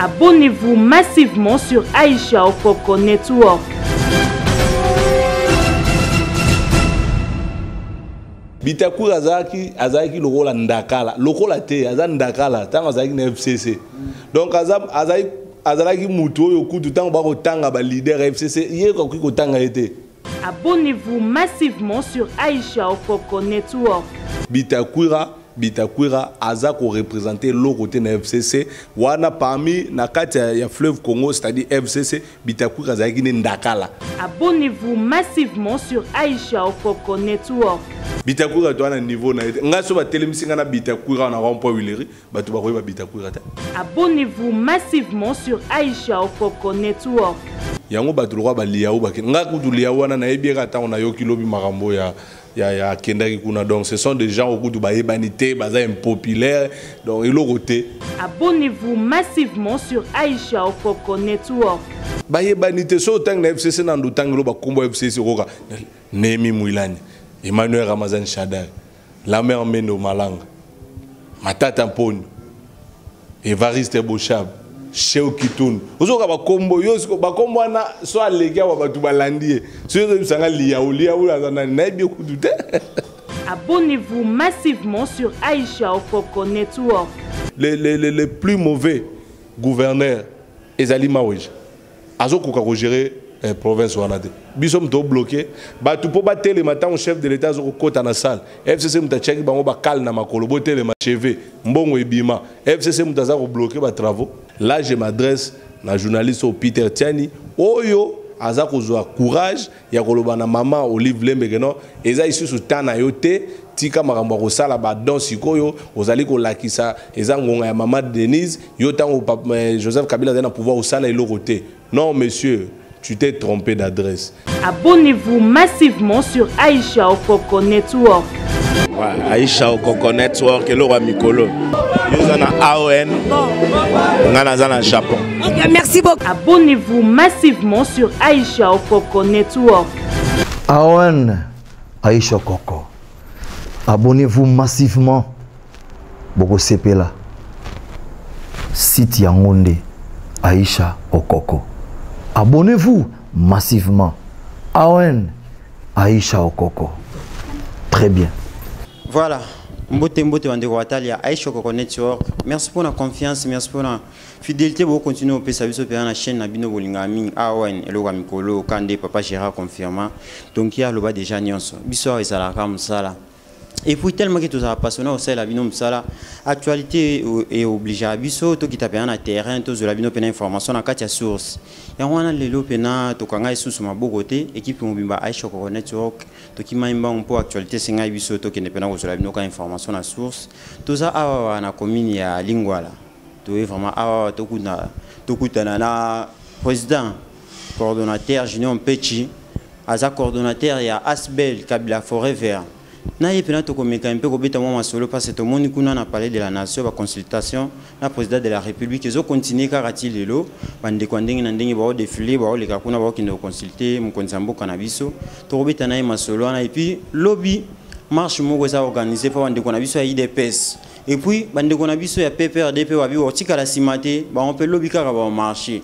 Abonnez-vous massivement sur Aïcha Okoko Network. Bitakour azaki lokola ndakala lokola te azan ndakala tanga azaki na FCC donc azalaki mutu oyo kutu tanga ba kotanga ba leader FCC yeko kotanga ete. Abonnez-vous massivement sur Aïcha Okoko Network. Bitakwira aza ko représenter le côté na FCC wana parmi na kati ya fleuve Congo, c'est-à-dire FCC Bitakwira azaki ne ndakala. Abonnez-vous massivement sur Aïcha Okoko Network. Bitakwira to na niveau na ete ngaso ba telemisinga na Bitakwira na rond-point Wileri batu ba koyeba Bitakwira ta. Abonnez-vous massivement sur Aïcha Okoko Network. Yango batu lo ba liaou ba nga kutu liaou wana na ebieka ta na yoki lobi makambo ya kendaki kuna, donc ce sont des gens au goût de baïbanité, baza impopulaire, donc il côté. Abonnez-vous massivement sur Aïcha Okoko Network. Baïbanité so tang na FCC nandu tang lo ba kombo FCC roka Nemi Mouilani, Emmanuel Ramazan Shadar, la mère Meno Malanga, Matata Mponi, Evariste Bochab, Cheo Kitoun. Ozoka ba kombo yosko ba kombo na so aleka wa batu balandi. So yo sanga liaolia na nabi okudute. Abonnez-vous massivement sur Aïcha Okoko Network. Les plus mauvais gouverneurs ezali mawej. Azoko ka gérer province wanade. Bisom to bloqué. Ba tu po ba télé matin au chef de l'état zoko kota na salle. FCC mutacheki bango ba kal na makolo bo télé ma cheve. Mbongo ebima. FCC mutaza ko bloquer ba travaux. Là, je m'adresse à la journaliste Peter Tiani. Oyo, azako zoa courage. Ya koloba na maman Olive Lembegeno. Eza ici sous tana yote. Tika marambo ko sala ba don sikoyo. Ozali ko lakisa. Eza ngonga ya maman Denise. Yotango Joseph Kabila na pouvoir au sala ilo côté. Non, monsieur, tu t'es trompé d'adresse. Abonnez-vous massivement sur Aïcha Okoko Network. Ouais, Aïcha Okoko Network, le roi Mikolo. Nous sommes à AON, nous sommes au Japon. Okay, merci beaucoup. Abonnez-vous massivement sur Aïcha Okoko Network. AON, Aïcha Okoko. Abonnez-vous massivement. Boko Sepela. Site Yangonde, Aïcha Okoko. Abonnez-vous massivement. AON, Aïcha Okoko. Très bien. Voilà. Mbote Wande Watali à Aïcha Okoko Network. Merci pour la confiance, merci pour la fidélité. Vous continuez au service sur la chaîne Nabino Bolingami, Awen, Eloga Mikolo, Kande, Papa Gérard confirmant. Donc il y a le bas déjà Nyonso. Bissor et Salakam Sala. Et puis tellement que tout ça passionné au sein de la bino Msala, actualité est obligée à biso, tout qui tape un terrain, tout de la bino pena information à quatre sources. Et on a les lopena, tout quand sous ma beau côté, équipe mobile Aïcha Okoko Network, tout qui m'a un peu actualité, c'est un biso, tout qui n'est pas sur la bino information à source. Tout ça a na commune ya Lingwala. Tout est vraiment a tout na président, coordonnateur Junior Pechi, Aza coordonnateur ya Asbel Kabila Forêt Vert. Na yepena to komeka un peu kobeta moi solo parce que tout le monde kuna na parlé de la nation ba consultation na président de la république ils ont continué karati lelo bande kwa ndenge na ndenge ba défilé ba le kakuna ba kino consulter mu konzambo kanabiso to kobeta na masolo na et puis lobby marche moko za organiser pa bande kona biso ya IDPS et puis bande kona biso ya PPRDP wa bi otika la simate ba on peut lobby kaka ba marcher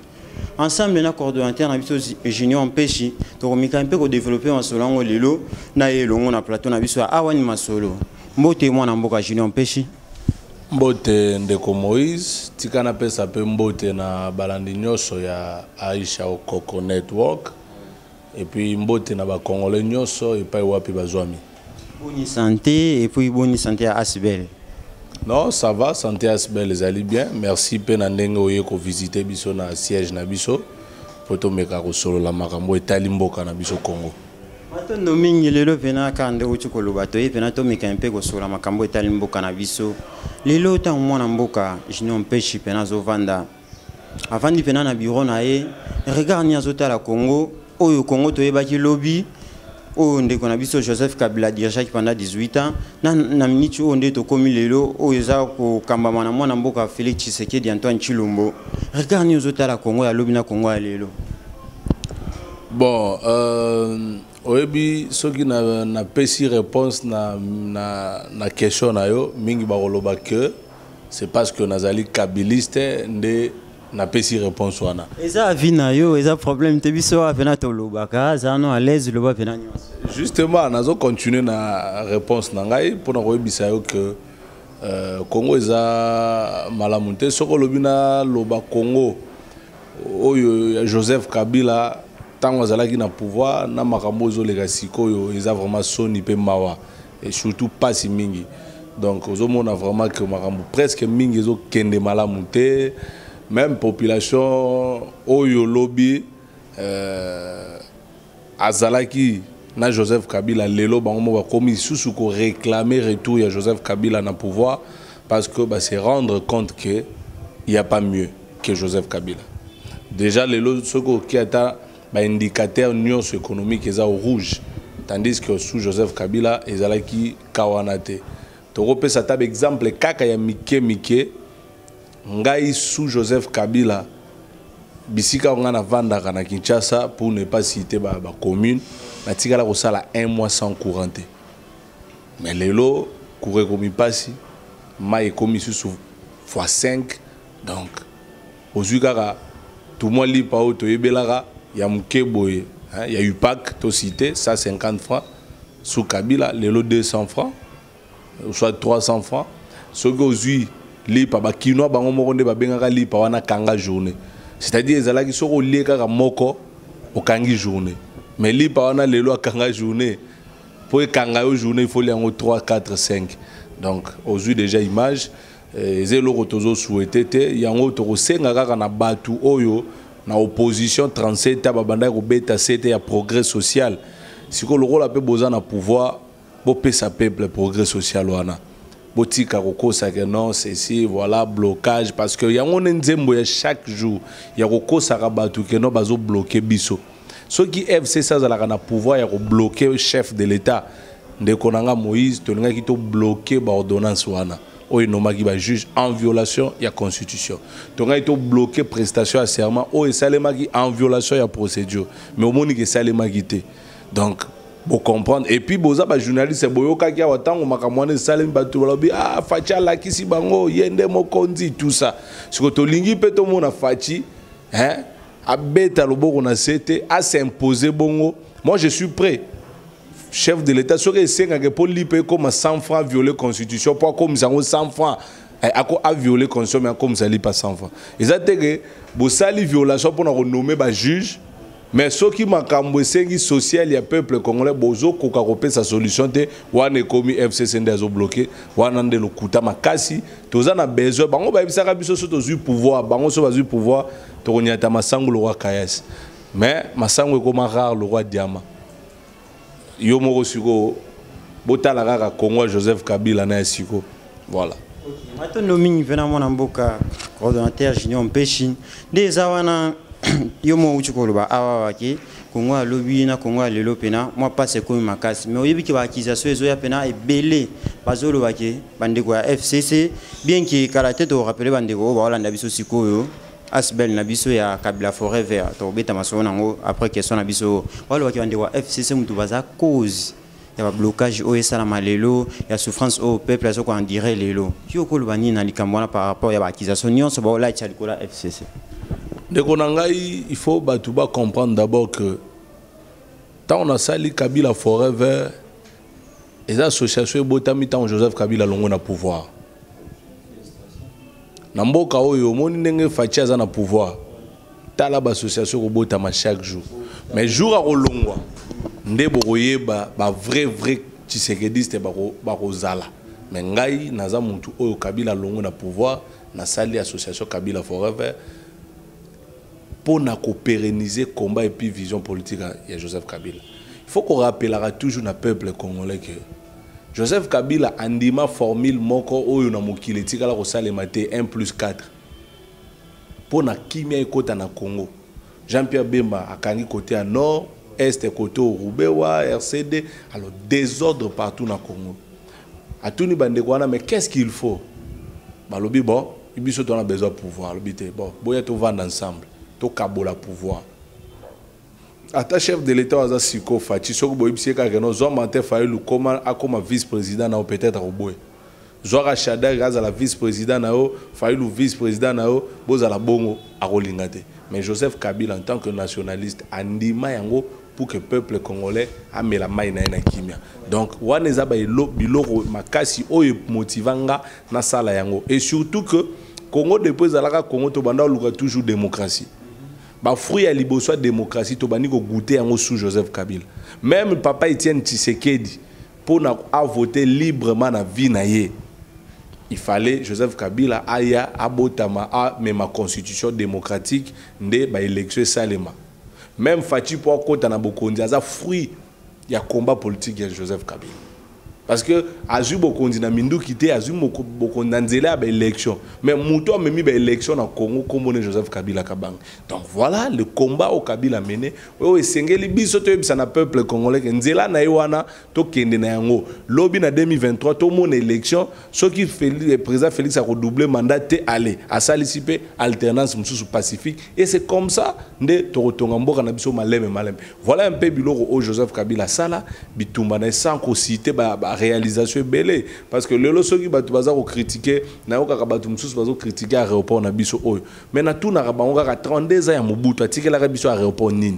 ensemble na coordonnateur na biso Junior Mpeshi to komika un peu ko développer masolo ngo lelo na elongo na plateau na biso awani masolo mbote mwana mboka Junior Mpeshi mbote ndeko Moïse tika na pesa pe mbote na balandi nyoso ya Aïcha Okoko Network et puis mbote na ba congolais nyoso et pa wapi bazwami bonne santé et puis bonne santé à Asbel. Non, ça va, santé Asbel, les allez bien. Merci Penandenge Oye ko visiter biso na siège na biso. Poto meka ko solo la makambo etali mboka na biso Congo. Mato no mingi lelo pena kande uchi ko lobato e pena to meka mpe ko solo makambo etali mboka na biso. Lelo ta mwana mboka Junior Mpeshi pena zo vanda. Avandi pena na bureau na e regarde ni azota la Congo, oyo Congo to ebaki lobby. Onde qu'on a vu Joseph Kabila dirigé pendant 18 ans na minute onde to komi lelo o eza ko kambama na mwana mboka Félix Tshisekedi Antoine Chilombo regarde nous autres la Congo ya lobby na Congo ya lelo bon oyebi soki na pesi réponse na question na yo mingi ba koloba que c'est parce que nazali kabiliste nde na pesi réponse wana. Eza vina yo, eza problème te biso apena to lobaka, za no à l'aise loba pena nyonso. Justement, nazo continuer na réponse na ngai pour na koyebisa yo que Congo eza malamunte soko lobina loba Congo oyo Joseph Kabila tango azalaki na pouvoir na makambo ezoleka sikoyo eza vraiment soni pe mawa et surtout pas si mingi. Donc ozomona vraiment que makambo presque mingi ezokende malamunte. Même population oyo lobby azalaki na Joseph Kabila lelo bango ba komi susu ko réclamer retour ya Joseph Kabila na pouvoir parce que bah c'est rendre compte que il y a pas mieux que Joseph Kabila. Déjà lelo soko qui ata ba indicateur union économique eza au rouge tandis que sous Joseph Kabila ezalaki kawanate. To pesa tab exemple kaka ya mike ngai sous Joseph Kabila bisika on a vanda na Kinshasa pour ne pas citer ba commune na tikala ko sala 1 mois sans courante mais lelo courir comme passi mai comme sous fois 5 donc ozukara tout moi li pa auto yebelara ya mukeboye il y a eu pack to cité 150 francs sous Kabila lelo 200 francs ou soit 300 francs ce que ozui lipa ba kinoa bango moko nde babengaka lipa wana kanga journée c'est-à-dire ezalaki soko lieka ka moko okangi journée mais lipa wana lelo kanga journée pour kanga yo journée il faut liango 3 4 5 donc aujourd'hui déjà image ezelo rotozo souhaité yango to senga kaka na batu oyo na opposition 37 babanda ko beta c'était ya progrès social siko lokola pe boza na pouvoir bo pesa peuple progrès social wana botika kokosa que non ceci voilà blocage parce que yango nzembo ya chaque jour ya kokosa ka batu que non bazo bloquer biso ceux qui FC ça za na pouvoir ya ko bloquer chef de l'état ndeko nanga Moïse to nga ki to bloquer ba ordonnance wana oyo nomaki ba juge en violation ya constitution to nga to bloquer prestation à serment oyo salemaki en violation ya procédure mais au moni que salemaki te donc pour comprendre et puis boza ba journaliste boyoka kia watango makamwane salem batu balobi ah facha la kisi bango yende mokonzi tout ça siko to lingi pe to mona fachi hein abeta loboko na sete a s'imposer bongo moi je suis prêt chef de l'état serait senga que pour lipe comme 100 francs violer constitution pour comme ça 100 francs a violer constitution mais comme ça li pas 100 francs exactement que bo sali violation pour na renommer ba juge mais ce qui m'a cambosengi social ya peuple congolais bozo koka kopé sa solution te wana komi FCC ndezo bloqué wana ndelo kuta makasi toza na besoin bango ba bisaka biso so tozu pouvoir bango so bazu pouvoir to konyata masango le roi Kayas mais masango ekoma rare le roi Diama yo moko siko botala kaka Congo Joseph Kabila na siko voilà. Mato nomingi vena mwana mboka coordonnateur Junior Mpeshin des awana yomo uchikoloba awa waki Congo alobi na Congo lelo pena moi passe comme makasi mais oyebi ki ba accusation ezo ya pena ebele bazolo waki bandeko ya FCC bien ki karaté to rappeler bandeko ba Holanda biso sikoyo asbel na biso ya Kabila forêt vert to beta maso nango après question na biso walo waki bandeko FCC mutu baza cause ya blocage o esala malelo ya souffrance au peuple azo ko en dirait lelo yo ko lobani na likamwana par rapport ya ba accusation nyonso ba ola cha likola FCC. Il faut comprendre d'abord que tant on a sali Kabila Forever, les associations botami tant Joseph Kabila longo na pouvoir. Namboka oyo moni ndenge fachi aza na pouvoir. Tala ba association ko botama chaque jour. Mais jour a rolongwa nde boyeba ba vrai Tshisekediste ba kozala. Mais ngai naza muntu oyo Kabila longo na pouvoir na sali association Kabila Forever. Pour pérenniser le combat et puis vision politique de Joseph Kabila. Il faut qu'on rappellera toujours le peuple congolais que Joseph Kabila a dit ma formule moko oyo na mokili tikala ko salemate 1+4 pour na kimia ekota na Congo. Jean-Pierre Bemba a kangi côté à nord, est côté au Roubewa, RCD, alors désordre partout na Congo. A tout ni bande kwana mais qu'est-ce qu'il faut? Balobi bon, ibiso on a besoin de pouvoir, lobité bon, boya to vendre ensemble. Kabola pouvoir. Ata chef de l'état aza siko fachi soko boyibisi ka no zo mante faelu comme vice-président na peut-être oboye. Zouara Chada grâce à la vice-président nao, Faïlou vice-président nao, bozala bongo a rolingate. Mais Joseph Kabila en tant que nationaliste andima yango pour que le peuple congolais a mis la main na kimia. Donc waneza ba biloko makasi oyo motivanga na sala yango. Et surtout que Congo depuis alaka Congo to banda luka toujours démocratie. Ba fruit ya liboso démocratie to bani ko goûter yango sous Joseph Kabila. Même papa Etienne Tshisekedi pour na voter librement na vie na ye. Il fallait Joseph Kabila aya abotama a même ma constitution démocratique nde ba élection salema. Même Fati pour kota na bokondi aza fruit ya combat politique ya Joseph Kabila. Parce que azu bokondi na mindu kité azu bokondi na nzela ba élection. Mais muto memi ba élection na Congo comme Joseph Kabila kabang. Donc voilà le combat au Kabila mené. O esengeli biso to yebisa na peuple congolais que nzela na yewana to kende na yango. Lobby na 2023 to mon élection ce qui fait le président Félix a redoublé mandat te aller à saliciper alternance mususu pacifique et c'est comme ça nde to rotonga mboka na biso maleme. Voilà un peu biloko au Joseph Kabila sala bitumba na sans ko citer ba réalisation belé parce que le loso qui batu baza ko critiquer na yo kaka batu mususu bazo critiquer aéroport na biso oyo mais na tout na bango kaka 32 ans ya Mobutu atikela ka biso aéroport nini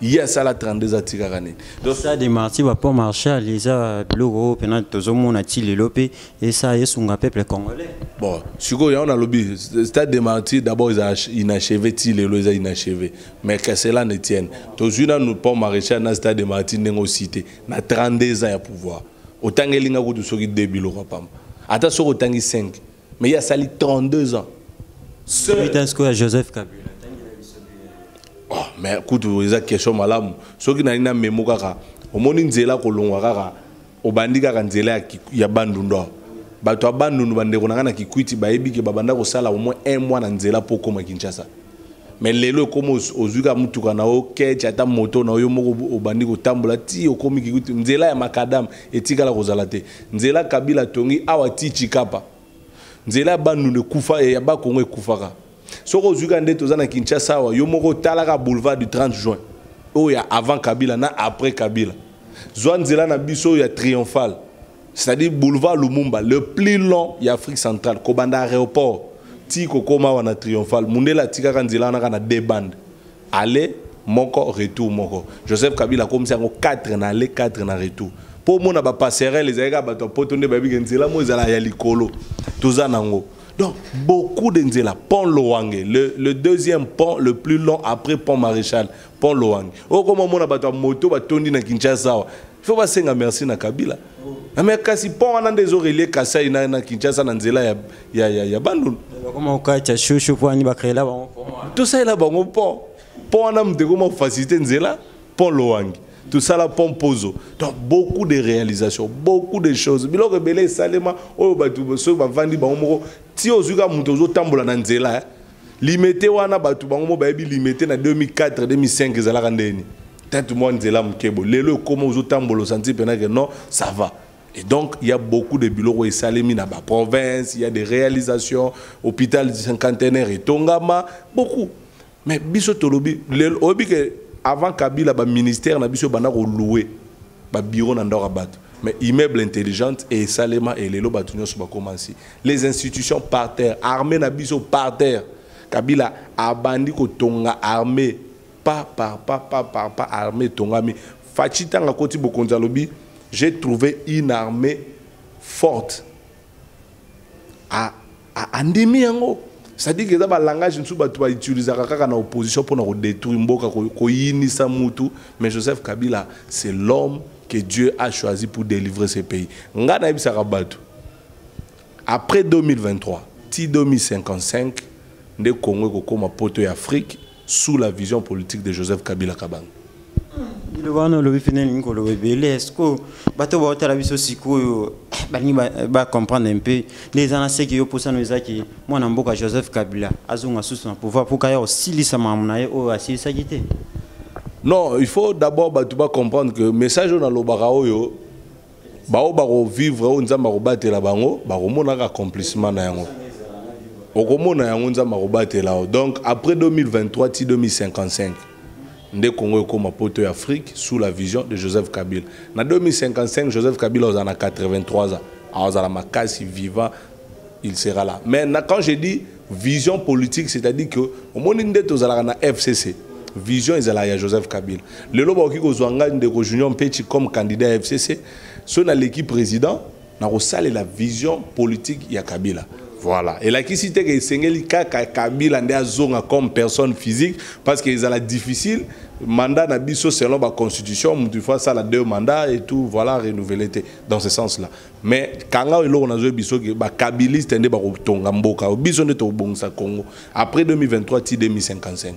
ya sala 32 ans atikaka nini donc ça des martyrs va pas marcher les a bloko pena tozomona ti lelope et ça yesunga peuple congolais bon siko ya on a lobby stade des martyrs d'abord inachevé ti lelo ils inachevé mais que cela ne tienne tozuna nous pas marcher na stade des martyrs nengo cité na 32 ans ya pouvoir autant que linga ko soki débilo pam ata soko tangi 5 mais il y a sali 32 ans c'est ce que Joseph Kabila oh mais écoute eza question malamu soki na ina memo kaka omoni nzela ko longwa kaka obandi kaka nzela ya bandunda bato abandundu bandeko na kikwiti bayebi ke babanda ko sala au moins 1 mois na nzela pour koma Kinshasa. Mais lelo comme ozuka mutuka na o kecha ata moto na yo moko obandi ko tambola ti okomi kikuti nzela ya makadam etikala kozala te nzela Kabila tongi awa ti Chikapa nzela bandu ne kufa ya ba Kongo ekufaka soko ozuka nde toza na Kinshasa wa yo moko talaka boulevard du 30 juin oya avant Kabila na après Kabila zwa nzela na biso ya triomphal c'est-à-dire boulevard Lumumba le plus long ya Afrique centrale kobanda aéroport ti kokoma wana triomphal mundela tika kanzela na kana deux bandes aller moko retour moko Joseph Kabila comme ça 4 na aller 4 na retour pour mona ba passerelle les ayaka bato potonde ba bigenzela mo ezala ya likolo toza nango donc beaucoup de nzela pont Loange le deuxième pont le plus long après pont Maréchal pont Loange o comme mona bato moto batondi na Kinshasa il faut pas senga merci na Kabila mais kasi pont wana ndezo relier Kasai na Kinshasa na nzela ya bandundu comment okacha chouchou pour ani ba créer là bon tout ça là bon pont wana mteko mo faciliter nzela pont Loange tout ça là pont Pozo donc beaucoup de réalisations beaucoup de choses biloko belé salema o batu so ba vandi ba moko ti ozuka muto zo tambola na nzela limité wana batu bango mo ba yebi limité na 2004 2005 ezalaka ndeni peut-être moi nzela mkebo lelo comment ozo tambolo senti pena que non ça va. Et donc, il y a beaucoup de bureaux et salemi dans la province, il y a des réalisations, hôpital cinquantenaire et Tongama, beaucoup. Mais biso tolobi, avant Kabila, le ministère n'a biso bana loué, le bureau n'a pas battu. Mais immeuble intelligent et salema et les lots sont commencé. Les institutions par terre, armée n'a biso par terre. Kabila a bandi ko Tonga armée, pas armée Tonga mais Fachita n'a koti bokonza lobi. J'ai trouvé une armée forte à Andemi yango. C'est-à-dire que dans le langage, nous avons utilisé l'opposition pour détruire Mboka, mais Joseph Kabila, c'est l'homme que Dieu a choisi pour délivrer ce pays. Après 2023, 2055, le Congo comme un poteau d'Afrique sous la vision politique de Joseph Kabila Kabang. Le vano le final ninko le belé est-ce que bato ba otala biso siko ba comprendre un peu les anase qui yo posa no ezaki mwana mboka Joseph Kabila azunga susu na pouvoir pour kaya aussi lisa mamnaye o asili sagité. Non, il faut d'abord bato ba comprendre que message na lobaka oyo ba o ba vivre o nzamba ko batela bango ba ko mona accomplissement na yango. Okomona yango nzamba ko batela donc après 2023 ti 2055 Nde Congo comme poto d'Afrique sous la vision de Joseph Kabila. En 2055, Joseph Kabila a 83 ans. azala makasi vivant, il sera là. Mais quand je dis vision politique, c'est-à-dire que au monde na FCC, vision ezala ya Joseph Kabila. Le lobo ki kozwanga ndeko Junior Mpechi comme candidat à FCC, so na l'équipe président na rosale la vision politique ya Kabila. Voilà. Et là qui cite que Sengeli Kabila nde azonga comme personne physique parce que ezala difficile mandat na biso selon la constitution, mutu fois ça la 2 mandats et tout, voilà, renouveler dans ce sens-là. Mais quand on a biso que ba kabiliste nde ba tonga mboka, biso nde to bongsa Congo après 2023 ti 2055.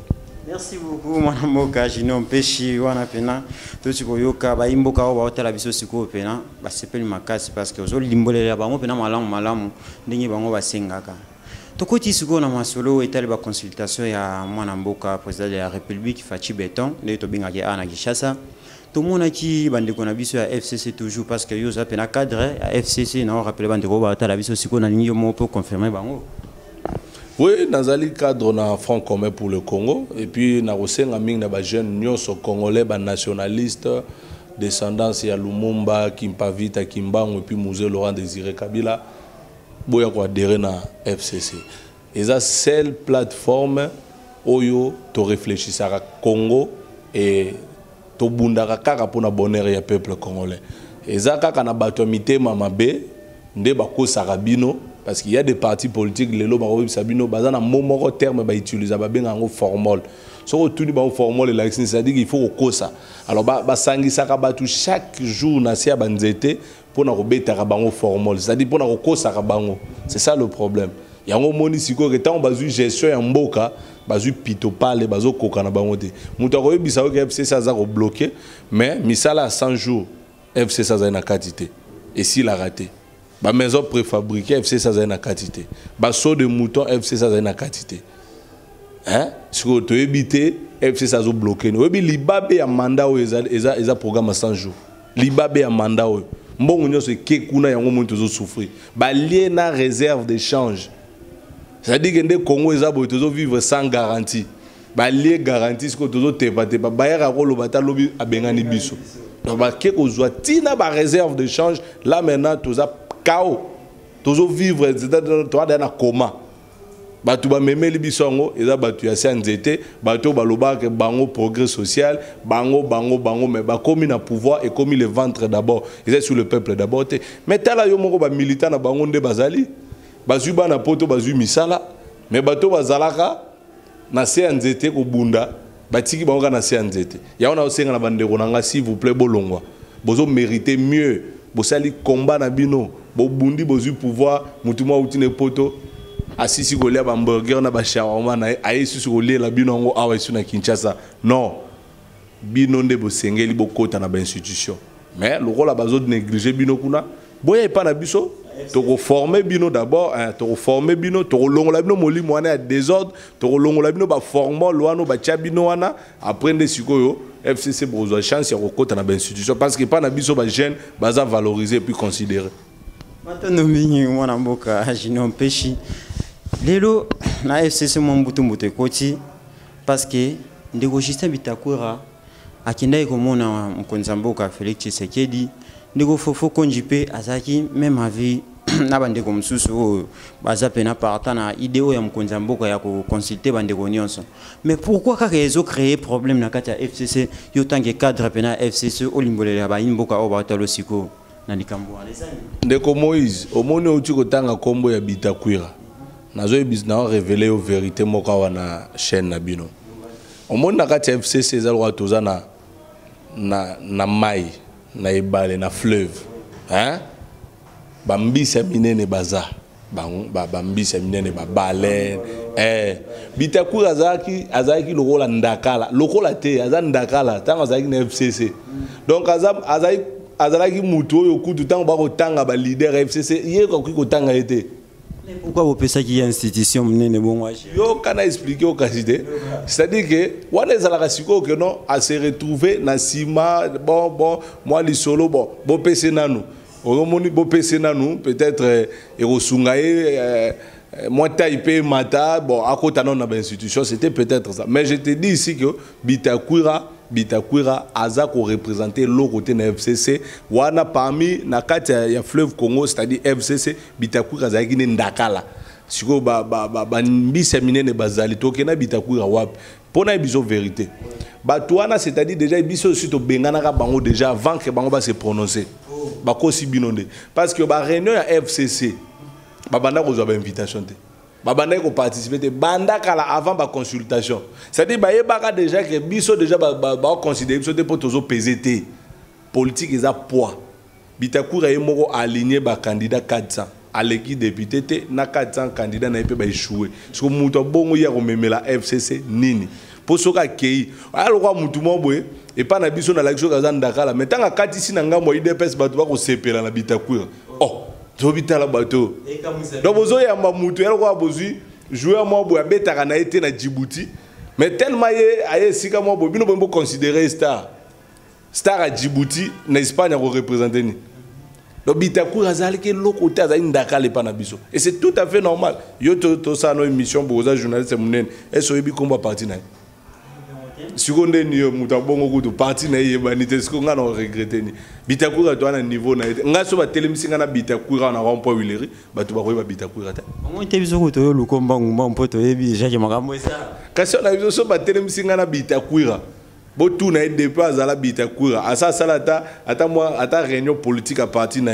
Merci beaucoup mon Moka Junior Mpechi wana pena to sikoyoka ba imboka o ba hotela biso siko pena ba sepeli makasi parce que ozo limbolela bango pena malamu ndenge bango basengaka. Tokoti siko na masolo etali ba consultation ya mwana mboka président de la République Fachi Beton nde to bingaki ana Kishasa. To mona ki bandeko na biso ya FCC toujours parce que yo za pena cadre ya FCC na rappeler bandeko ba hotela biso siko na lingi mo pour confirmer bango. Oui, dans le cadre d'un front commun pour le Congo. Et puis, nous avons des jeunes congolais, nationalistes, descendants de Lumumba, Kimpavita, Kimbangu, et puis Musée Laurent Désiré Kabila. Nous avons adhéré à FCC. Et c'est la seule plateforme où tu réfléchis à Congo et tu bundaka kaka pour le bonheur du peuple congolais. Et c'est quand on a battu Mamabe, on a Sarabino. Parce qu'il y a des partis politiques, les lois Sabino, bazana moment terme ba utiliser ba benga ngo formol. So tout ba formol la c'est-à-dire qu'il faut ko ça. Alors ba sangi saka batu chaque jour na sia banzete pour na robeta ka bango formol. C'est-à-dire pour na ko ça ka bango. C'est ça le problème. Yango moni siko que tant bazu gestion ya mboka, bazu pitopale, bazo koka na bango te. Muta ko yebisa ko FC ça za ko bloquer, mais misala 100 jours FC ça za na quantité. Et s'il a raté ba maison préfabriquée FC ça a une quantité. Ba saut de mouton FC ça a une quantité. Hein? Si vous te éviter FC ça a bloqué. Oui, libabe ya mandat ou eza programme 100 jours. Libabe ya mandat ou. Mbongo nyo se kekuna yango mo tozo souffrir. Ba lié na réserve d'échange. C'est-à-dire que ndé Congo eza bo tozo vivre sans garantie. Ba lié garantie ce que tozo tepa ba ya ko lobata lobi abengani biso. Donc ba keko zwa tina ba réserve d'échange là maintenant toza chaos, toujours vivre dans un coma. Batu ba memeli bisongo, eza batu ya sianzete, batu baloba ke bango progrès social, bango, mais ba komi na pouvoir et komi le ventre d'abord. Ils sont sur le peuple d'abord. Mais tala yo moko ba militant na bango nde bazali, bazu ba na poto bazu misala, mais batu bazalaka na sianzete ko bunda, batiki bango na sianzete. Ya ona osenga na bandeko nanga s'il vous plaît bolongwa. Bozo mériter mieux. Bosali combat na bino, bobundi bozu pouvoir, mutuma utine poto, asisi golia ba hamburger na ba shawarma na ayesu su golia la bino ngo awa isu na Kinshasa. Non. Bino nde bosengeli bokota na ba institution. Mais le rôle a bazo de négliger bino kuna, boya pa na biso, to former bino d'abord, to former bino, to longola bino moli mwana désordre, to longola bino ba former loano ba chabino wana, aprendre sikoyo. FCC besoin chance ya kokota na institution parce que pas na biso ba jeune baza valoriser puis considérer. Maintenant mingi mwana mboka Junior Mpechi. Lelo na FCC mbutu koti parce que ndeko Justin Bitakura akindai komona mkonza mboka Félix Tshisekedi ndeko fofo konjipe azaki même avis na bandeko msusu baza pena partana idéo ya mkonza mboka ya ko consulter bandeko nyonso. Mais pourquoi kaka ezo créer problème na kati ya FCC yo tangi cadre pena FCC olimbolela ba imboka o ba talo siko na likambo alezani. Ndeko Moïse omoni uti ko tanga kombo ya Bitakwira. Nazo ebizna révéler la vérité moka wana chaîne na bino. Omoni na kati ya FCC ezalwa toza na mai na ebale na fleuve. Hein? Bambisa minene baza bambisa minene babale Bitakura azaki lokola ndakala lokola te aza ndakala tanga azaki na FCC donc azalaki mutu oyo kutu tanga ba kotanga ba leader FCC ye ko kotanga ete pourquoi vous pensez qu'il y a une institution minene bon yo kana expliquer au qualité c'est-à-dire que wana ezalaka siko que non à se retrouver na sima bon moi li solo bon pese nanu Oromoni bopese nanu peut-être erosungaye moi taipé mata bon à côté non na institution c'était peut-être ça mais je te dis ici que Bitakura Bitakwira aza ko représenter l'autre côté na FCC wana parmi na kati ya fleuve Congo c'est-à-dire FCC Bitakwira za kine ndakala siko ba mbisa minene bazali tokena Bitakwira wapi pona biso vérité batouana c'est-à-dire déjà biso aussi to bengana ka bango déjà avant que bango ba se prononcer ba ko si binonde parce que ba réunion ya FCC ba banda ko zo ba invitation te babanda ko participer banda kala avant ba consultation c'est-à-dire ba yebaka déjà que biso déjà ba considérer biso te pour tozo PZT politique eza poids Bitakwira moko aligné ba candidat 400 aleki député te na 400 candidats na pe ba échouer so muto bongo ya ko memela FCC nini pour soka kei aloko mutu moboye et pas na biso na l'action kaza ndakala mais tanga katisi na ngambo IDPS bato ba ko sepela na Bitakwira oh Zobita la bateau. Donc vous avez un mamoutou, vous jouer à moi pour abetaka na été na Djibouti, mais tellement aye sika moi bino bombo considérer star à Djibouti na Espagne à représenter ni. Donc Bitakwira azali ke lokote azali ndakala pa na biso. Et c'est tout à fait normal. Yo to ça no émission pour les journalistes munene. Et so yebi komba parti na. Seconde ni mutabongo kutu parti na yebani te ce qu'on a regretté ni. Bitakwira to na niveau na nga so ba telemisinga na Bitakwira na rond point Wileri bato ba koyeba Bitakwira ta ngo tebiso ko to yo lukomba ngumba mpoto yebi Jacques makambo esa kasi na biso so ba telemisinga na Bitakwira bo tout na dépasse à la Bitakwira asa salata ata réunion politique à parti na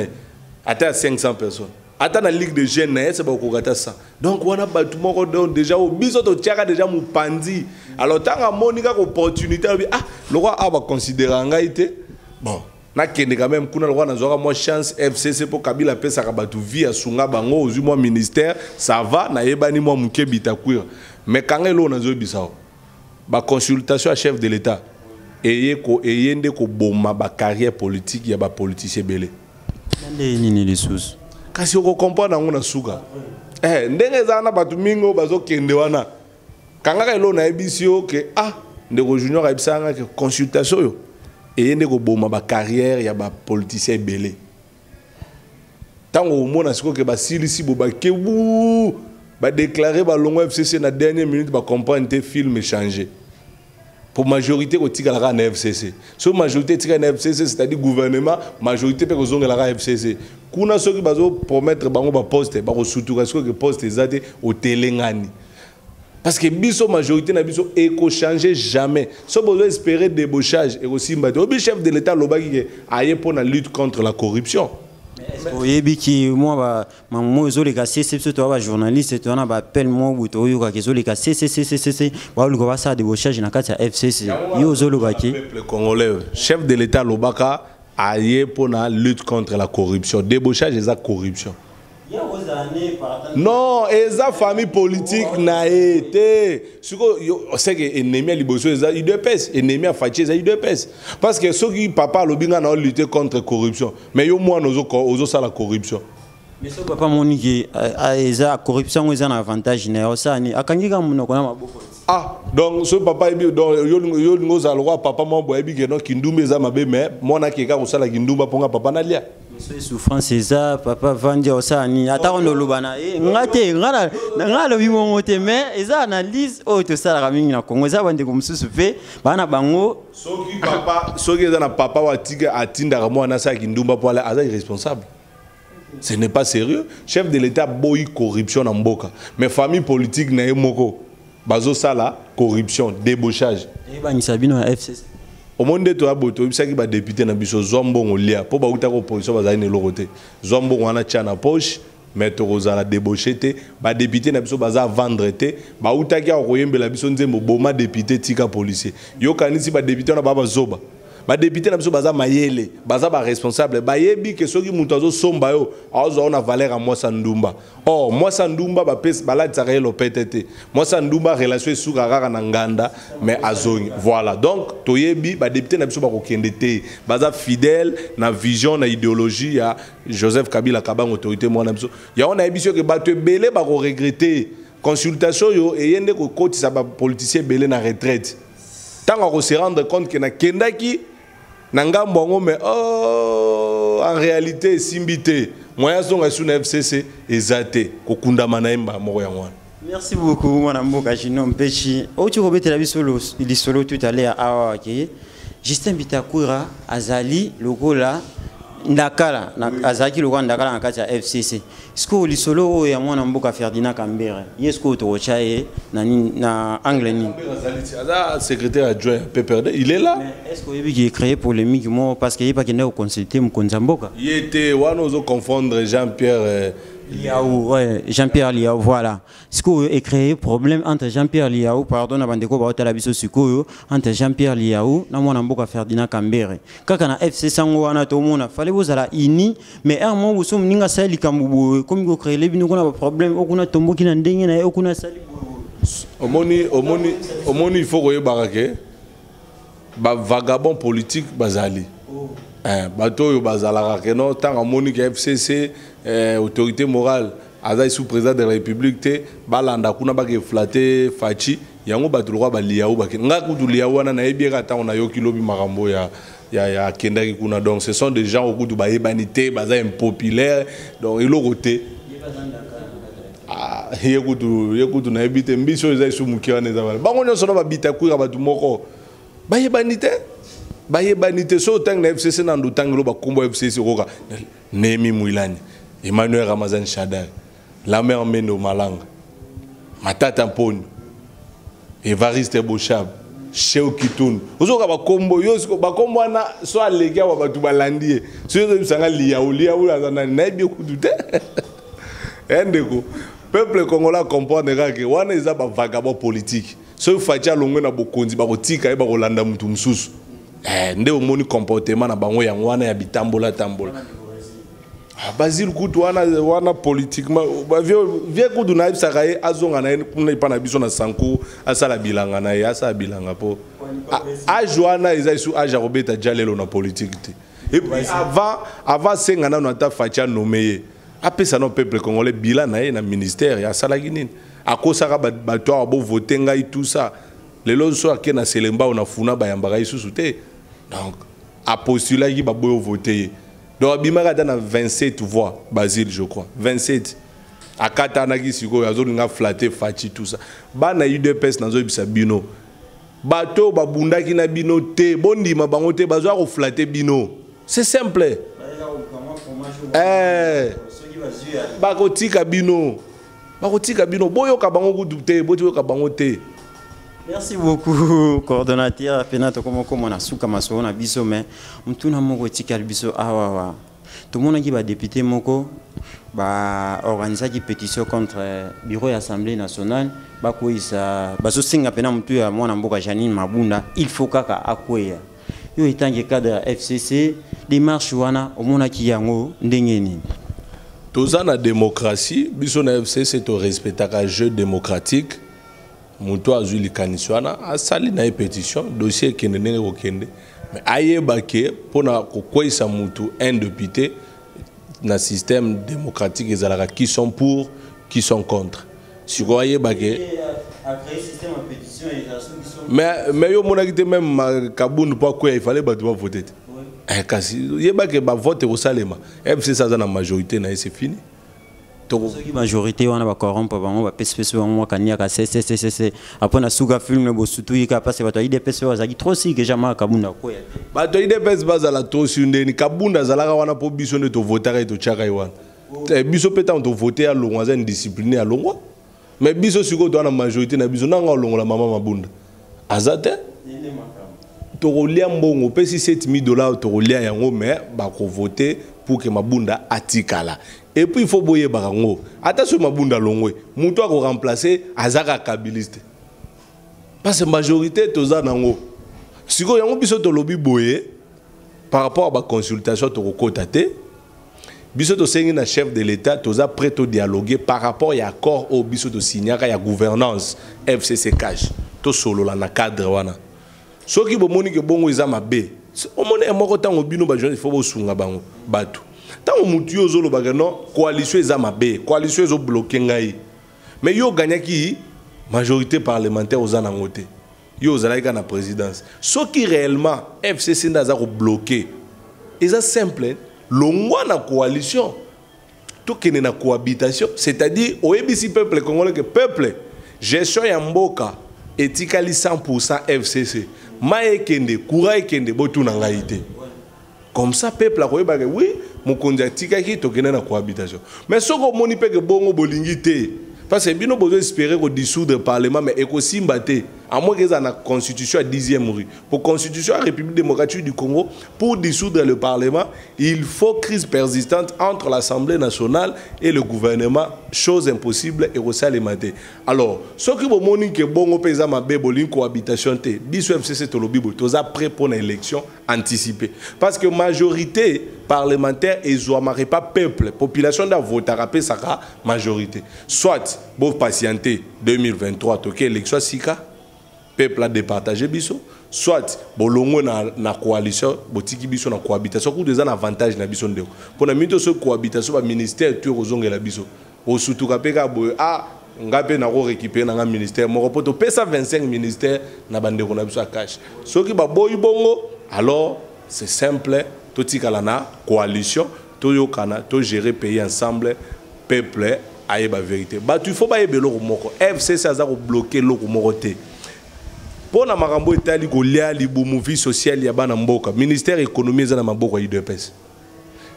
ata 500 personnes ata na ligue de jeunes na c'est ba ko gata ça donc wana bato moko déjà au biso to tiaka déjà mu pandi alors tanga monika ko opportunité ah le roi a ba considérer ngaité bon na kende quand même kuna le roi na zora moi chance FCC pour Kabila pesa ka batu vie asunga bango ozu moi ministère ça va na yebani moi muke Bitakwira mais quand elo na zo bisao ba consultation à chef de l'état eyende ko boma ba carrière politique ya ba politicien belé ndé nini les sous kasi ko comprendre ngona suka ndenge zana batu mingo bazo kende wana kanga elo na ebisio ke ndeko junior ebisanga ke consultation yo eyende ko boma ba carrière ya ba politicien belé tango mona siko ke ba silisi bo ba ke ba déclarer ba longo FCC na dernière minute ba comprendre te film changer pour majorité ko tika la FCC so majorité tika na FCC c'est-à-dire gouvernement majorité pe ko zonga la FCC kuna soki bazo promettre bango ba poste ba ko sutuka siko ke poste ezate au telengani parce que biso majorité na biso eko changer jamais so besoin espérer débauchage et aussi mbato obi chef de l'état lobaki ke aye pour la lutte contre la corruption. Oyebi ki moi mo zo le kasi c'est toi ba journaliste toi na ba appel mo buto yo ka zo le kasi c'est ba lu ko ba ça débauchage na kati ya FCC yo zo lo baki peuple congolais chef de l'état lobaka aye pour la lutte contre la corruption débauchage et la corruption. Non, eza famille politique na été. Siko c'est que ennemi à liboso eza UDPS, ennemi à Fachi eza UDPS. Parce que ceux qui papa lobinga na lutter contre corruption. Mais yo moi ozo ça la corruption. Mais ce papa monique eza corruption eza un avantage na ça ni akangika munoko na maboko. Donc ce papa ebi donc yo ngoza lwa papa mo boyebi ke no kindumba eza mabe mais mona keka ko sala kindumba ponga papa na lia. C'est souffrance c'est ça papa vandi osani ata on lobana ngate ngalo bimo mote mais eza analyse o to sala kamingi na Kongo eza bande komsusu pe bana bango soki papa soki eza na papa watika atinda ka mwana sa kindumba pour aza irresponsable. Ce n'est pas sérieux. Chef de l'état boy corruption en mboka mais famille politique na moko bazo sala corruption débauchage et ba nisabino na FCC au monde to aboto bisaki ba député na biso zombongo lia po ba uta ko opposition bazali ne lokote zombongo wana tchana poche mais to rozala débauché te ba député na biso baza vendre te ba uta ki akoyembela biso nzembo boma député tika policier yo kanisi ba député na baba zoba ba député na biso baza mayele baza ba responsable ba yebi ke soki mutu azo somba yo azo ona valeur à moi sandumba oh moi sandumba ba pes balati sarelo PTT moi sandumba relation suka kaka na nganda mais azongi voilà donc to yebi ba député na biso ba ko kende te baza fidèle na vision na idéologie ya Joseph Kabila Kabang autorité moi na biso ya on a yebi que ba te belé ba ko regretter consultation yo et yende ko kotisa ba politicien belé na retraite tant qu'on se rendre compte que na kendaki nanga mbongo mais en réalité simbité moya zonga sous FCC ezate kokunda manaimba moko ya mwana Merci beaucoup, mon amour, Kachino Mpechi. Oh, tu remets la vie sur le solo tout à l'heure. Ah, ok. Justin Bitakura, Azali, logo là, Ndakala, Azaki, logo Ndakala, en cas FCC. Est-ce que le solo est à mon amour, Ferdinand Cambere? Est-ce que tu recherches na anglais? Secrétaire adjoint Peperde, il est là. Est-ce qu'il a créé polémique parce qu'il n'y a pas qu'il a consulté Mkonzamboka? Il était, on ose confondre Jean-Pierre Liaou, ouais, Jean-Pierre Liaou, voilà. Ce qui a créé problème entre Jean-Pierre Liaou, pardon, entre Jean-Pierre Liaou et mon Ferdinand Cambere. Quand on a FC Sango, on a tout le monde, il fallait vous aller ini, mais à un moment où nous sommes sali kambubu, comme vous créez les bino, on a un problème, on a tombeau qui n'a d'ingénieur, on a sali. Omoni, il faut que barake, vagabond politique bazali. Bato yo bazala non tant amoni que FCC autorité morale azai sous président de la République te balanda kuna ba ke flatter fachi yango bato lo ba liaou ba nga kutu liaou na ebi ka ta on a yo kilobi makambo ya kendaki kuna, donc ce sont des gens au kutu ba ebanité baza impopulaire, donc ilo côté ah yekutu na ebite mbiso ezai sous mukiane za bala bango nyoso na ba bitakuira bato moko ba ebanité banité so tang na FCC na ndutangelo ba kombo FCC roka Nemi Mwilani, Emmanuel Ramazan Shadar, la mère Mendo Malanga, Matata Mponi, Evariste Bochab, Cheo Kitoun. Ozoka ba kombo yosko ba kombo na so alega wa batu balandie. So yo bisanga liaou azana na bi kudute. Endeko peuple congolais comprendre que wana eza ba vagabond politique. So facha longwe na bokonzi ba kotika e ba kolanda mutu mususu. Nde omoni comportement na bango yango wana ya bitambola tambola. Basile kutu wana politiquement vie kutu na ibsakaye azonga na kuna ipana biso na sanku asala bilanga na ye asa bilanga po ajwana eza su aja robeta jalelo na politique. Et puis avant sengana na ta facha nommé apesa no peuple congolais bilan na ye na ministère ya sala ginini akosaka bato abo voter ngai tout ça lelo so akena selemba na funa bayambaka isusu te. Donc, à postuler, il va voter. Donc, Abimaka a 27 voix, Basile, je crois. 27. À Katanagi, il y a flatté, Fachi, tout ça. Bana UDPS, dans le bino. Bato, Babunda, qui n'a bino, te, bondi, ma bangote, bazo, flatté bino. C'est simple. Bakotika bino. Bakotika bino. Boyo kabango te, boyo kabango te. Merci beaucoup, coordonnateur. Penato comme on a souka maso on a biso mais mtuna moko tika biso awa. Tout le monde qui va député moko ba organiser une pétition contre bureau de l'Assemblée nationale ba ko isa ba so singa pena mtu ya mwana mboka Janine Mabunda il faut kaka akweya. Yo etange cadre FCC démarche wana omona ki yango ndengeni. Toza na démocratie, biso na FCC to respectaka jeu démocratique. Muto azui likaniswana asali na pétition dossier kenene okende mais ayebake pona kokwesa mutu un député na système démocratique ezalaka qui sont pour qui sont contre si ko ayebake après système de pétition mais yo mona kite même kabundu pa ko il fallait batu voter kasi yebake ba vote au salema FC ça na majorité na c'est fini. La majorité on a corrompre bango ba PSPC bango kania ka CCCC après na suga film bo sutu ka parce que IDPS bazaki trop si que jamais kabunda ko ya ba to IDPS bazala to si ndeni kabunda zalaka wana po biso ne to voter et to chaka iwan biso peta on to voter à longwa za discipliné à longwa mais biso siko to na majorité na biso nanga longwa la mama Mabunda azate to rolia mbongo pesi $7,000 to rolia yango mais ba ko voter pour que Mabunda atikala. Et puis il faut boyer barango. Attention Mabunda longwe. Muto a remplacer Azaka Kabiliste. Parce que majorité toza nango. Siko yango biso to lobby boyer par rapport à la consultation to kotate. Biso to sengi na chef de l'État toza prêt à dialoguer par rapport à l'accord au biso to signaka ya gouvernance FCC cash. To solo la na cadre wana. Soki bo moni ke bongo izama be. O moni moko tango bino ba il faut bo sunga bango batu. Tant mutu yo zolo baga non coalition ezama be, coalition ezo bloquer ngai. Mais yo gagnaki majorité parlementaire aux anangote. Yo zalaika na présidence. Ce qui réellement FCC ndaza ko bloquer. C'est simple, longwa na coalition. tout qui est na cohabitation, c'est-à-dire au EBC peuple congolais que peuple gestion ya mboka etikali 100% FCC. Maye kende, koura kende botu na ngaité. Comme ça peuple a koyeba que oui, mokonzi atikaki tokena na cohabitation. Mais soko moni pe que bongo bolingi te. Parce que bino besoin espérer qu'on dissoudre le parlement mais eko simbate à moins que ça na constitution à 10e rue. Pour constitution à la République démocratique du Congo pour dissoudre le parlement, il faut crise persistante entre l'Assemblée nationale et le gouvernement, chose impossible et aussi les mater. Alors, ce qui vous montre que bongo pesa mabe bolin cohabitation te, biso FCC to lobi botoza prêt pour une élection anticipée. Parce que majorité parlementaire et zoamare pas peuple, population da votera pe saka majorité. Soit bon patienter 2023 toke élection sika peuple a départagé biso, soit bolongo na coalition botiki biso na cohabitation ko des avantages na biso ndeko. Pour na mito so cohabitation ba ministère tu ozongela biso. O sutuka peka boy ngape na ko récupérer na ministère moko poto pesa 25 ministères na bandeko na biso cash. Soki ba boy bongo alors c'est simple totikala na coalition to yokana to gérer pays ensemble peuple ayeba vérité. Ba tu faut ba yebelo moko FCC aza ko bloquer loko moko te. Pour na makambo etali ko lia libumu vie sociale ya bana mboka ministère économie za na maboko ya IDPS.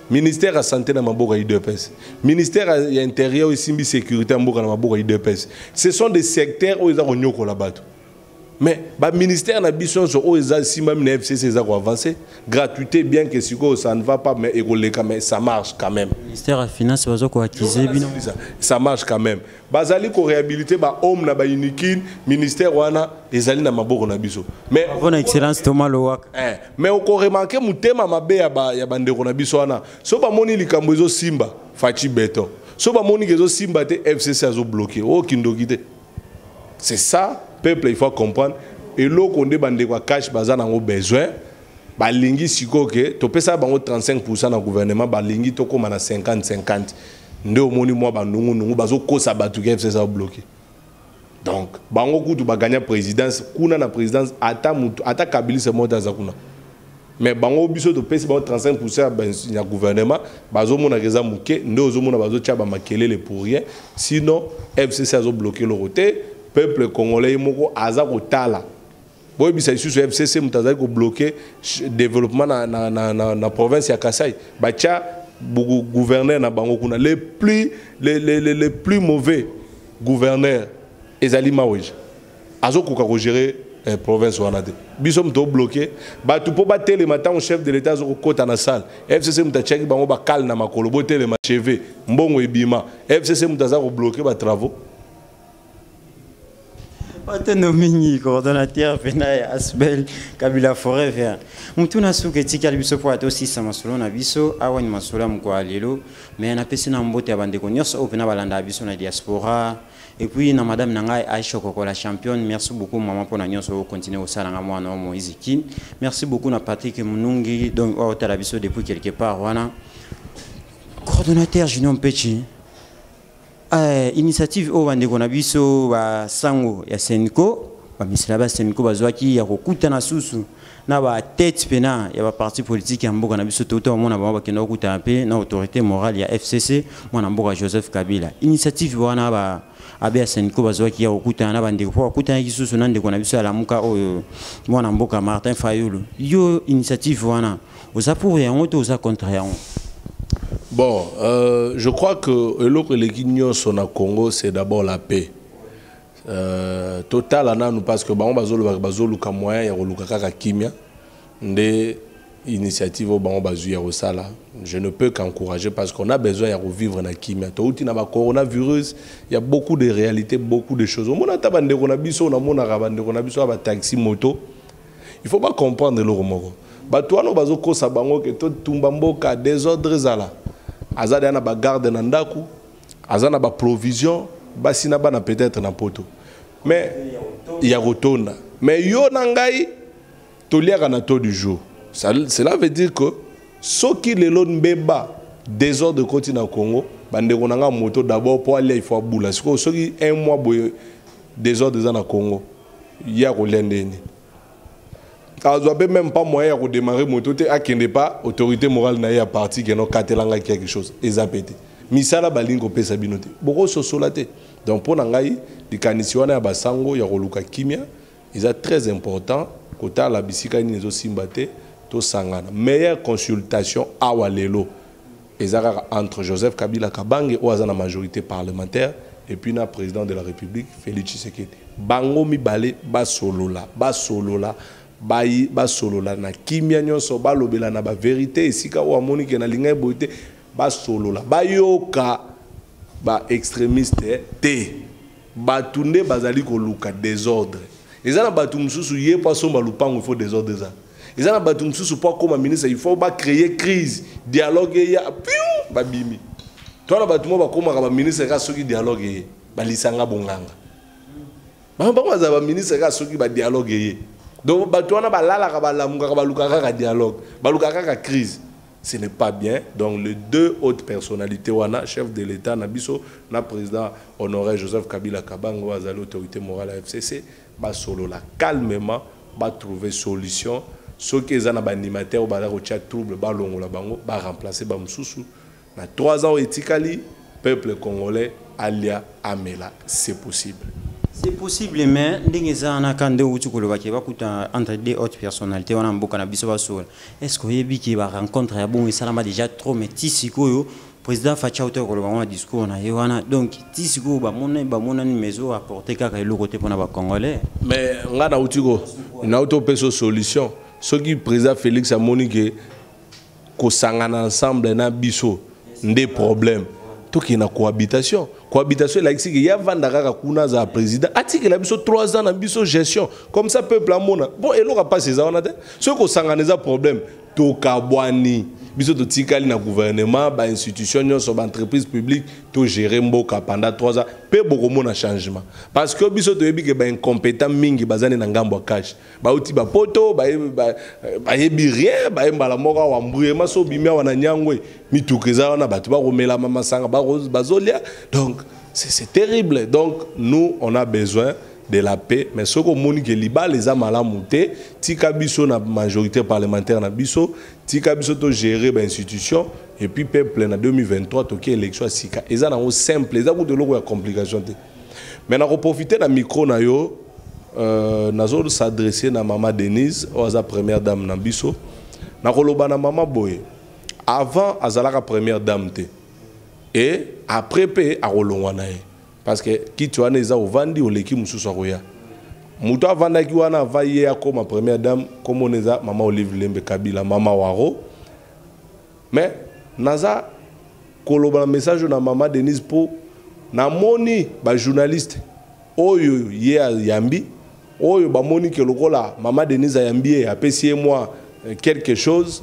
Ministère de la santé na maboko ya IDPS. Ministère de l'intérieur et simbi sécurité na maboko ya IDPS. Ce sont des secteurs où ils ont nyoko la bato. Mais le ministère na biso so o eza simba na FCC za ko avancer gratuité bien que siko ça ne va pas mais mais ça marche quand même. Ministère des finances bazo ko acquiser bino ça marche quand même. Bazali ko réhabiliter ba homme na ba unikin ministère wana ezali na maboko na biso. Mais bonne excellence Thomas Lowak. Mais on ko remarquer mutema mabe ya bandeko na biso wana. So ba moni likambo ezo simba fachi beton. So ba moni ezo simba te FCC azo bloquer. O kindokite. C'est ça peuple il faut comprendre et l'eau qu'on demande quoi cash bazan en besoin balingi siko que to pesa bango 35% dans gouvernement balingi to comme na 50-50 nde omoni moi bandungu nungu bazo kosa batu ke FCC bloqué donc bango kutu ba gagner présidence kuna na présidence ata kabili se mota za kuna mais bango biso to pesa bango 35% ben ya gouvernement bazo mona reza muke nde ozo mona bazo tia ba makelele pour rien sinon FCC azo bloqué le côté peuple congolais moko aza kotala boy bisa isu FCC mutazali ko bloquer développement na province ya Kasai bacha gouverneur na bango kuna les plus mauvais gouverneurs ezali maweja azo ko gérer province wana te biso mto bloquer ba tu po ba tele matin au chef de l'état zo kota na salle FCC mutachaki bango ba kal na makolo bo tele ma cheve mbongo ebima FCC mutaza ko bloquer ba travaux. Autonomie, coordonnateur Penay Asbel Kabila Forever. Mutuna souke tika biso po atosi sama solo na biso awani masola mko lelo mais na pesi na mbote abande ko nyos opena balanda biso na diaspora et puis na madame nangai Aisha Koko la championne. Merci beaucoup maman pour na nyos au continuer au salanga mwana Moïse Kin. Merci beaucoup na Patrick Munungi donc au tala biso depuis quelque part wana coordonnateur Junior Pechi. Initiative au bandeko na biso ba sango ya Senko ba misila ba Senko bazwaki ya kokuta na susu na ba tête pena ya ba parti politique ya mboka na biso toto mona ba kenda kokuta pe na autorité morale ya FCC mwana mboka Joseph Kabila. Initiative wana ba abe Senko bazwaki ya kokuta na bandeko po kokuta ya susu na ndeko na biso ala muka oyo mwana mboka Martin Fayulu. Yo initiative wana oza pour ya ngoto oza contre ya. Bon, je crois que l'autre l'équipe sur le Congo, c'est d'abord la paix. Total, nous parce que on bazolu comme moyen, il y a le kimia, des initiatives au sala. Je ne peux qu'encourager parce qu'on a besoin de vivre dans la kimia. Tout il y a le coronavirus, il y a beaucoup de réalités, beaucoup de choses. On a tabande konabiso, on a mon arabande konabiso, on a taxi moto. Il faut pas comprendre le remords. Toi, nous bazo kosa bango que tout tumbamboka désordre zala. Azada na ba garde na ndaku, azana ba provision, basina ba na peut-être na poto. Mais il y a retourna. Mais yo nangai toliaka na taux du jour. Cela veut dire que ceux qui les lon beba désordre continent Congo, bande konanga moto d'abord pour aller il faut boula. Ceux qui un mois boy désordre dans Congo, il y a rolendeni. Quand vous n'avez même pas moyen de démarrer moto, à qui n'est pas autorité morale n'a pas parti qui n'a qu'à quelque chose, et ça pété. misala balingo pesa binote boko sosolate donc pour nangai likanisi wana ya basango ya koluka kimia est très important kota la bisika ni zo simbate to sangana meilleure consultation awa lelo ezaka entre Joseph Kabila Kabange ou azana majorité parlementaire et puis na président de la République Félix Tshisekedi bango mibale basolola basolola na kimia nyonso balobela na ba vérité esika o amoni ke na linga boite basolola bayoka ba extrémiste te batunde bazali koluka désordre ezana batu mususu ye pa somba lupango il faut désordre ça ezana batu mususu pa comme ministre il faut ba créer crise dialogue ya piu babimi toi na batu mo ba koma ka ba ministre ka soki dialogue ye balisanga bonganga ba za ba ministre ka soki ba dialogue ye donc batu wana balala ka balamuka ka baluka ka dialogue baluka ka crise. Ce n'est pas bien. Donc, les deux hautes personnalités, wana, chef de l'État, Nabiso, na président honoré Joseph Kabila Kabango, l'autorité morale à FCC, ba solo là, calmement, ba trouver solution. Ceux qui sont animateurs, ba la trouble, ba longo la bango, ba remplacer ba msusu. Na 3 ans etikali, peuple congolais, alia amela, c'est possible. C'est possible, mais entre deux autres personnalités, on a beaucoup de choses. Est-ce que vous avez rencontre déjà trop, mais le président Fachaote a un discours, donc Tissiko a un maison à porter le côté pour les Congolais. Mais on a une solution. Ce qui le président Félix a moniqué, qu'on s'engage ensemble, on a des problèmes. Tout qui est une cohabitation. Cohabitation, là, il y a Vandara Kuna za président. Atik, il a 3 ans de gestion. Comme ça, peuple a mona. Bon, et l'on a pas ces ans. Ce qu'on s'engage un problème, Tokabwani, biso to tikali na gouvernement, ba institution, sur entreprise publique, to gérer mboka pendant 3 ans. Peu beaucoup mona changement. Parce que biso to yebi ke ba incompétent mingi bazane na ngambo cash. Ba uti ba poto, ba yebi rien, ba mbala moka wa mbruye maso bimia wana nyangwe, mitukeza wana batu ba romela mama sanga ba bazolia. Donc c'est terrible. Donc nous on a besoin de la paix, mais ce que Monique Liba les a malamouté, tika biso na majorité parlementaire na biso, tika biso to gérer l'institution et puis peuple en 2023 toki élection sika. Eza na simple, eza de logo ya complication te. Mais na profiter na micro na yo nazo s'adresser na maman Denise, oza première dame na biso. Na koloba na maman Boye. Avant azalaka première dame te. Et après pe a kolongwa na ye. Parce que qui tu as les vandi ou l'équipe mususu roya. Muto vanda ki wana va hier comme première dame comme on est maman Olive Lembe Kabila maman Waro. Mais naza koloba message na maman Denise pour na moni ba journaliste oyo ye yambi oyo ba moni ke lokola maman Denise yambi a pesier moi quelque chose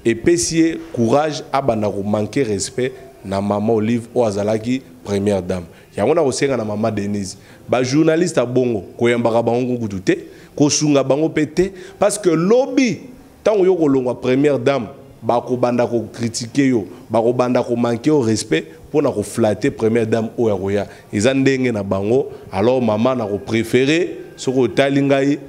et pesier courage a bana ko manquer respect na maman Olive o azalaki première dame. Yangona osenga na maman Denise. Ba journaliste a bongo koyambaka bango kutute, ko sunga bango pété parce que lobby tant yo kolongwa première dame ba ko banda ko critiquer yo, ba ko banda ko manquer au respect pour na ko flatter première dame oya roya. Ezandenge na bango alors maman na ko préférer soko talingai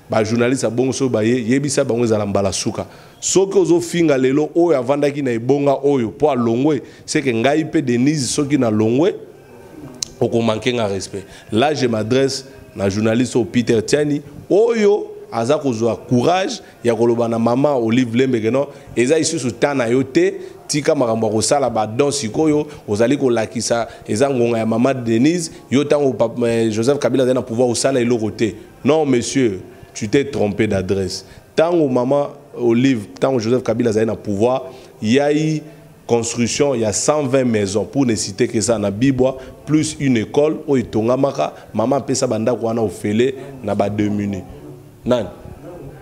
ba journaliste a bongo so baye yebisa bango za mbala suka. Soki ozo finga lelo oyo avandaki na ebonga oyo po alongwe c'est que ngai pe Denise soki na longwe oko manquer un respect. Là je m'adresse na journaliste au Peter Tiani oyo aza kozwa courage ya koloba na maman Olive Lembe non eza ici sous tana yote tika makambo ko sala ba don sikoyo ozali ko lakisa eza ngonga ya maman Denise yo tango Joseph Kabila na pouvoir au sala elokote. Non monsieur, tu t'es trompé d'adresse. Tango maman Olive, tant Joseph Kabila a un pouvoir, il y a eu construction, il y a 120 maisons, pour ne citer que ça, na Bibois, plus une école, où il tongamaka, maman pesa banda kwana ofele, na ba 2 minutes. Nan.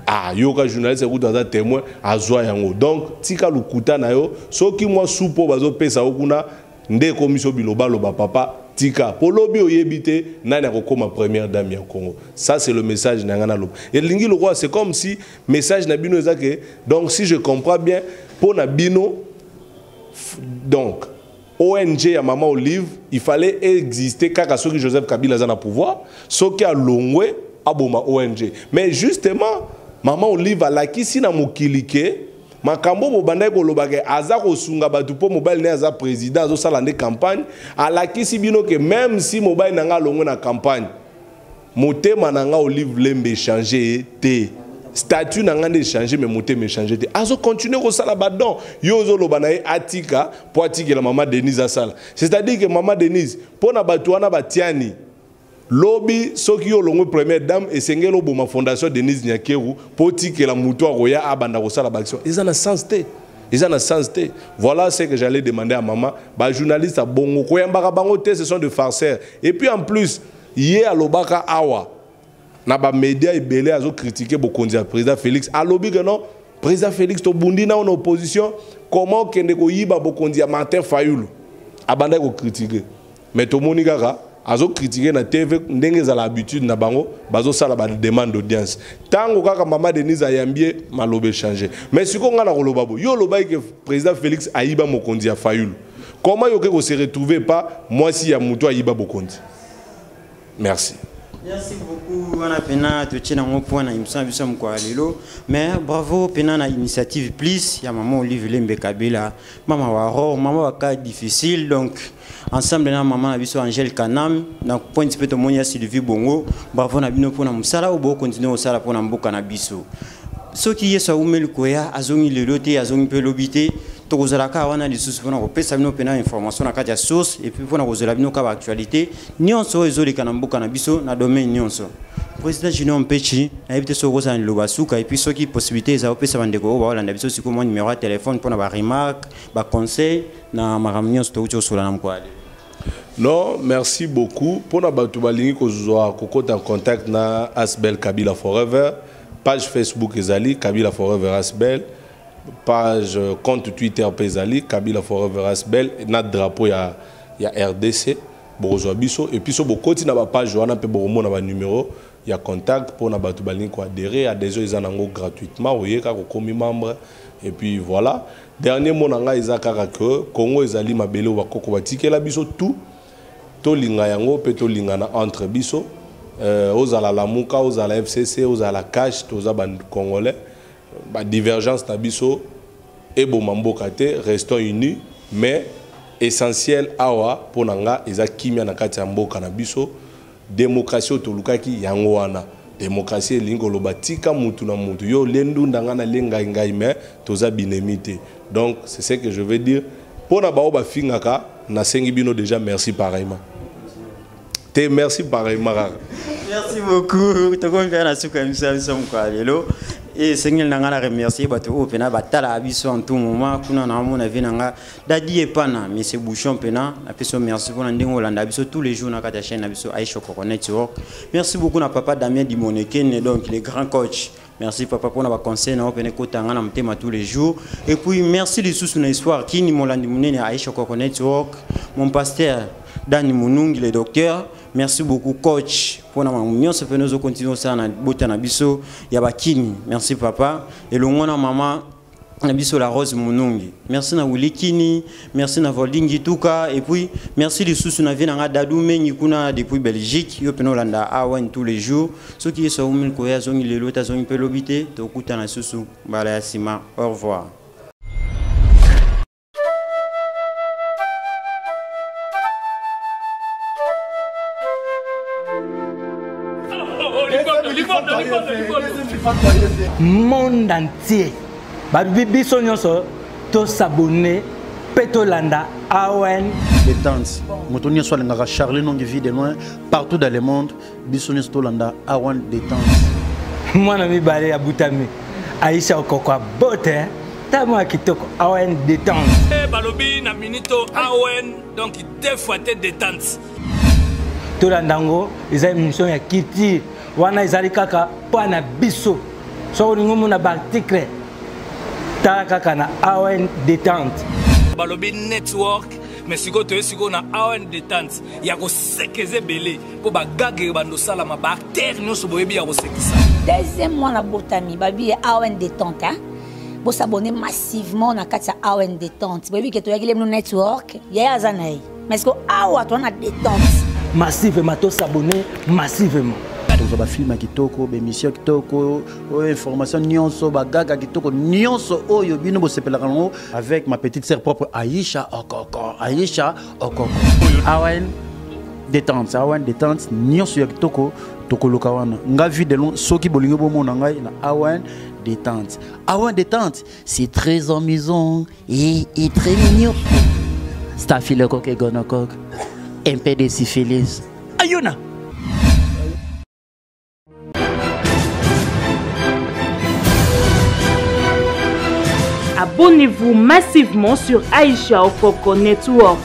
Ah, yoka journaliste écoute dans un témoin, azwa yango. Donc, tika lukuta na yo, soki moi soupo bazo pesa okuna, nde komisio biloba loba papa, tika. Pour lobby oyebite, nani akokoma première dame ya Congo. Ça c'est le message nangana loba. Et lingi le roi, c'est comme si message na bino ezake. Donc si je comprends bien, pour na bino donc ONG ya maman Olive, il fallait exister kaka soki Joseph Kabila za na pouvoir, soki a longwe aboma ONG. Mais justement, maman Olive a lakisi na mokilike makambo bobanda ko lobake aza ko sunga batu po mobile ne aza président azo sala nde campagne alakisi bino que même si mobile nanga longo na campagne motema nanga Olive Lembe changer te statut nanga nde changer mais motema changer te azo continuer ko sala badon yo zo lobana atika po atikela mama Denise asala c'est-à-dire que mama Denise pona batu wana batiani lobby soki yo longo première dame et sengelo boma fondation Denise Nyakeru poti que la muto roya abanda ko sala action ils en a sens té voilà ce que j'allais demander à maman ba journaliste a bongo ko yambaka bango té ce sont des farceurs et puis en plus hier à lobaka awa na ba média ebele azo critiquer bokonzi ya président Félix a lobby que non président Félix to bundi na en opposition comment kende ko yiba bokonzi ya Martin Fayulu abanda ko critiquer mais to monika azo critiquer na TV ndenge za l'habitude na bango bazo sala ba demande d'audience tango kaka mama Denise ayambie malobe changer mais siko nga na koloba bo yo loba que président Félix ayiba mokonzi ya Fayulu comment yo ko se retrouver pas moi si ya muto ayiba bokonzi merci. Merci beaucoup, on a pena de tenir un point à imsan bisam kwa lelo mais bravo pena na initiative plus ya maman Olive Lembe Kabila maman waro maman waka difficile donc ensemble na maman na biso Angèle Kanam na point petit peu to monia Sylvie Bongo bravo na bino pona musala obo continuer osala pona mboka na biso soki yeso umeli koya azongi lelo te azongi pe lobité tokozalaka wana lisusu pona kopesa bino pena information na kati ya source et puis pona kozala bino ka ba actualité nyonso ezoleka na mboka na biso na domaine nyonso président Junior Mpechi na ebite soko za loba suka et puis soki possibilité za opesa bandeko ba wala na biso siko mo numéro de téléphone pona ba remarque ba conseil na makambo nyonso to ucho sola na mkwale. Non, merci beaucoup. Pour na batu balingi ko zwa kokota en contact na Asbel Kabila Forever, page Facebook ezali Kabila Forever Asbel, page compte Twitter ezali Kabila Forever Asbel, na drapeau ya RDC bozwa biso et puis so bokoti na ba page wana pe bomo na ba numéro ya contact pour na batu balingi ko adhérer à des gens nango gratuitement oyeka ko komi membre et puis voilà. Dernier mot nanga ezaka que Congo ezali mabele wa koko batikela biso tout to linga yango pe to linga na entre biso ozala la muka ozala FCC ozala cash toza ban congolais ba divergence na biso et bo mamboka te restons unis mais essentiel awa ponanga eza kimia na kati ya mboka na biso démocratie to lukaki yango wana démocratie lingo lobatika mutu na mutu yo lendu ndanga na lenga ngai mais toza binemité donc c'est ce que je veux dire pona ba oba fingaka na sengi bino déjà merci pareillement. Merci pareillement. Merci beaucoup. Tu comprends bien la souka nous quoi lelo et Seigneur nanga remercier bato o pena batala abiso en tout moment kuna na mon avis nanga dadi epana monsieur Bouchon pena na peso merci pour ndingo Holanda abiso tous les jours na kata chaîne abiso Aisha Okoko Network. Merci beaucoup na papa Damien Dimoneken donc les grands coachs. Merci papa pour notre conseil na opene kotanga na mtema tous les jours et puis merci les sous na histoire qui ni molandi munene Aisha Okoko Network mon pasteur Dani Munungi le docteur. Merci beaucoup coach pour na union se nous continuer ça na bota na biso ya bakini. Merci papa et le mwana maman na biso la Rose Munungi. Merci na Wulikini, merci na Voldingi Tuka et puis merci les sous na vina Dadou Mengi kuna depuis Belgique yo peno landa awen tous les jours ceux qui sont umil ko ya zongi lelo ta zongi pelobité to kuta na susu bala ya sima. Au revoir. Monde entier babi biso nyonso to s'abonner petolanda awen détente moto nyonso alingaka Charlie non vie de loin partout dans le monde biso nyonso tolanda awen détente mwana mibale ya butami Aisha Okoko bote tamo kitoko awen détente balobi na minito awen donc deux fois détente tolandango eza émission ya kiti wana ezali kaka pana biso so ningomo na article ta kaka na awen détente balobi network mais siko to siko na awen détente ya ko sekeze belé po bagage bando sala ma bactère nyonso boyebi ya ko sekisa deuxième mois na botami babi awen détente hein bo s'abonner massivement na kati awen détente boyebi ke to yakile no network ya azanai mais siko awa to na détente massivement to s'abonner massivement toza film kitoko émission kitoko information nyonso bagaga kitoko nyonso oyo bino bosepelaka nango avec ma petite sœur propre Aïcha Okoko. Aïcha Okoko. Awen détente, Awen détente nyonso ya kitoko tokoloka wana. Nga vide long soki bolingo bomona ngai na Awen détente. Awen détente, c'est très amusant et très mignon. Staphylocoque et gonocoque. Un peu de syphilis. Ayona. Abonnez-vous massivement sur Aïcha Okoko Network.